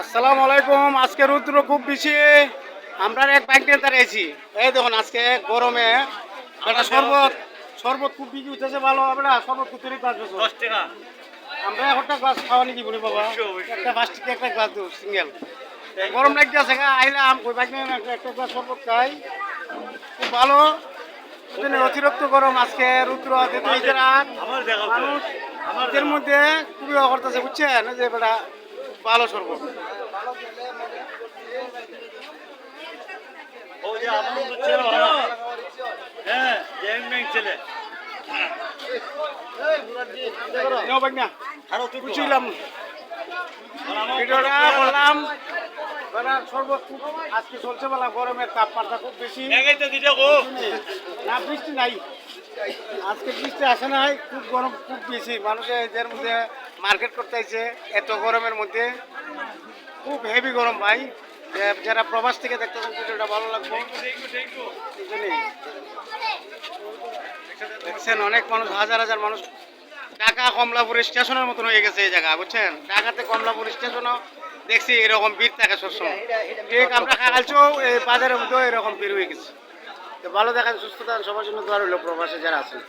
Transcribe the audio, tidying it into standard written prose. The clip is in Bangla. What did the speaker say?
আসসালামু আলাইকুম। আজকে রৌদ্র খুব বেশি। আমরা এক বাইক নিয়ে দাঁড়িয়েছি। এই দেখুন আজকে গরমে একটা শরবত শরবত খুব বিক্রি উঠেছে, ভালো হবে না? শরবত খুব তৈরি গ্লাস বেচো 10 টাকা। আমরা একটা গ্লাস খাওয়া নাকি বলি বাবা? অবশ্যই। একটা 5 টাকা একটা গ্লাস দেবো সিঙ্গেল। গরম লাগতে আছে, আইলাম ওই বাইক নিয়ে একটা গ্লাস শরবত খাই, খুব ভালো। বুঝলেন, অতিরিক্ত গরম আজকে রৌদ্র যেহেতু ঈদের রাত, আমার দেখা মানুষ এর মধ্যে খুবই করতেছে, বুঝছেন? যে বেটা ভালো শরবত। ও যে আপন তো ছেলে ভালো। হ্যাঁ, গ্যাং ম্যাং ছেলে। নেও বাইক না আরো তুই বুঝছিলাম ভিডিওটা বললাম। শরবত খুব আজকে চলছে বলা, গরমের তাপমাত্রা খুব বেশি। এগাইতে দিতে গো। না বৃষ্টি নাই, আজকে বৃষ্টি আসে নাই, খুব গরম খুব বেশি। মানুষে এদের মধ্যে মার্কেট করতে আইছে এত গরমের মধ্যে, খুব হেভি গরম ভাই। যারা প্রবাস থেকে দেখতেছেন ভিডিওটা ভালো লাগবে। দেখছেন অনেক মানুষ, হাজার হাজার মানুষ। ঢাকা কমলাপুর স্টেশনের মতন হয়ে গেছে এই জায়গা, বুঝছেন? ঢাকাতে কমলাপুর স্টেশনও দেখছি এরকম ভিড় থাকে সবসময়। ঠিক আমরা খাগালছেও এই বাজারের মধ্যেও এরকম ভিড় হয়ে গেছে। তো ভালো দেখান, সুস্থ থাকেন, সবার জন্য দোয়া রইল প্রবাসে যারা আছেন।